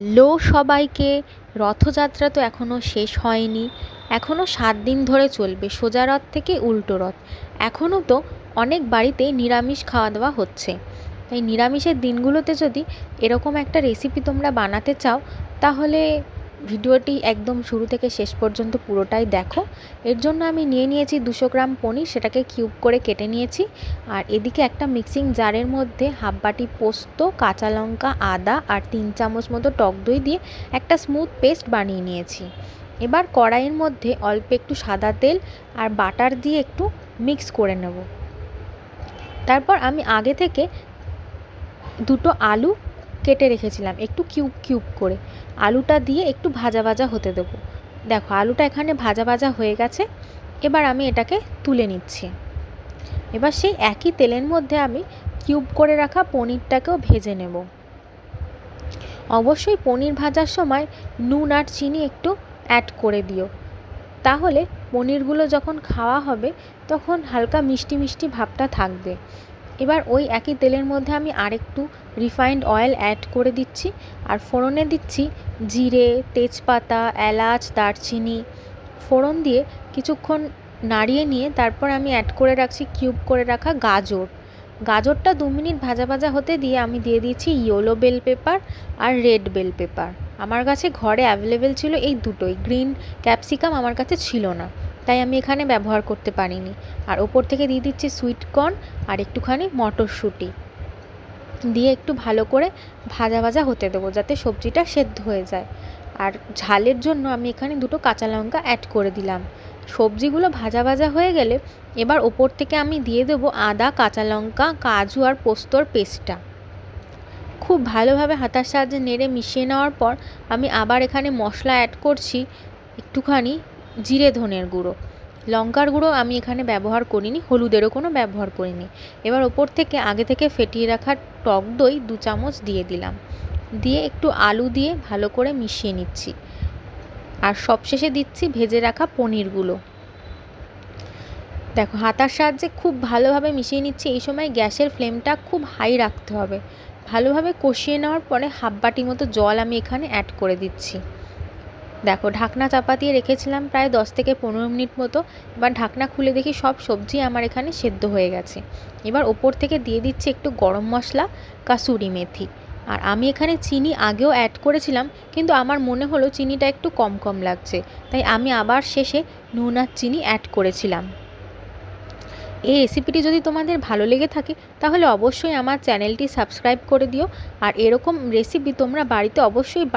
Hello সবাইকে। রথযাত্রা তো এখনও শেষ হয়নি, এখনও 7 দিন ধরে চলবে, সোজা রথ থেকে উল্টো রথ। এখনও তো অনেক বাড়িতে নিরামিষ খাওয়া দাওয়া হচ্ছে। তাই নিরামিষের দিনগুলোতে যদি এরকম একটা রেসিপি তোমরা বানাতে চাও, তাহলে ভিডিওটি একদম শুরু থেকে শেষ পর্যন্ত পুরোটাই দেখো। এর জন্য আমি নিয়েছি 200 গ্রাম পনির, সেটাকে কিউব করে কেটে নিয়েছি। আর এদিকে একটা মিক্সিং জারের মধ্যে হাফ বাটি পোস্ত, কাঁচা লঙ্কা, আদা আর 3 চামচ মতো টক দই দিয়ে একটা স্মুথ পেস্ট বানিয়ে নিয়েছি। এবার কড়াইয়ের মধ্যে অল্প একটু সাদা তেল আর বাটার দিয়ে একটু মিক্স করে নেব। তারপর আমি আগে থেকে 2টো আলু কেটে রেখেছিলাম একটু কিউব কিউব করে, আলুটা দিয়ে একটু ভাজা ভাজা হতে দেবো। দেখো আলুটা এখানে ভাজা ভাজা হয়ে গেছে। এবার আমি এটাকে তুলে নিচ্ছি। এবার সেই একই তেলের মধ্যে আমি কিউব করে রাখা পনিরটাকেও ভেজে নেব। অবশ্যই পনির ভাজার সময় নুন আর চিনি একটু অ্যাড করে দিও, তাহলে পনিরগুলো যখন খাওয়া হবে তখন হালকা মিষ্টি মিষ্টি ভাবটা থাকবে। এবার ওই একই তেলের মধ্যে আমি আরেকটু রিফাইন্ড অয়েল অ্যাড করে দিচ্ছি আর ফোড়নে দিচ্ছি জিরে, তেজপাতা, এলাচ, দারচিনি। ফোড়ন দিয়ে কিছুক্ষণ নাড়িয়ে নিয়ে তারপর আমি অ্যাড করে রাখছি কিউব করে রাখা গাজর। গাজরটা 2 মিনিট ভাজা ভাজা হতে দিয়ে আমি দিয়ে দিয়েছি ইয়েলো বেল পেপার আর রেড বেল পেপার। আমার কাছে ঘরে অ্যাভেলেবেল ছিল এই দুটোই, গ্রিন ক্যাপসিকাম আমার কাছে ছিল না, তাই আমি এখানে ব্যবহার করতে পারিনি। আর ওপর থেকে দিয়ে দিচ্ছি সুইট কর্ন আর একটুখানি মটরশুঁটি দিয়ে একটু ভালো করে ভাজা ভাজা হতে দেবো, যাতে সবজিটা সেদ্ধ হয়ে যায়। আর ঝালের জন্য আমি এখানে 2টো কাঁচা লঙ্কা অ্যাড করে দিলাম। সবজিগুলো ভাজা ভাজা হয়ে গেলে এবার ওপর থেকে আমি দিয়ে দেবো আদা, কাঁচা লঙ্কা, কাজু আর পোস্তর পেস্টটা। খুব ভালোভাবে হাতার সাহায্যে নেড়ে মিশিয়ে নেওয়ার পর আমি আবার এখানে মশলা অ্যাড করছি, একটুখানি জিরে ধনের গুঁড়ো, লঙ্কার গুঁড়ো আমি এখানে ব্যবহার করিনি, হলুদেরও কোনো ব্যবহার করিনি। এবার ওপর থেকে আগে থেকে ফেটিয়ে রাখা টক দই 2 চামচ দিয়ে দিলাম, দিয়ে একটু আলু দিয়ে ভালো করে মিশিয়ে নিচ্ছি। আর সবশেষে দিচ্ছি ভেজে রাখা পনিরগুলো। দেখো হাতার সাহায্যে খুব ভালোভাবে মিশিয়ে নিচ্ছি। এই সময় গ্যাসের ফ্লেমটা খুব হাই রাখতে হবে। ভালোভাবে কষিয়ে নেওয়ার পরে হাফ বাটি মতো জল আমি এখানে অ্যাড করে দিচ্ছি। দেখো ঢাকনা চাপা দিয়ে রেখেছিলাম প্রায় 10 থেকে 15 মিনিট মতো। এবার ঢাকনা খুলে দেখি সব সবজি আমার এখানে সেদ্ধ হয়ে গেছে। এবার ওপর থেকে দিয়ে দিচ্ছি একটু গরম মশলা, কাসুরি মেথি। আর আমি এখানে চিনি আগেও অ্যাড করেছিলাম, কিন্তু আমার মনে হলো চিনিটা একটু কম কম লাগছে, তাই আমি আবার শেষে নুন আর চিনি অ্যাড করেছিলাম। এই রেসিপিটি যদি তোমাদের ভালো লেগে থাকে তাহলে অবশ্যই আমার চ্যানেলটি সাবস্ক্রাইব করে দিও। আর এরকম রেসিপি তোমরা বাড়িতে অবশ্যই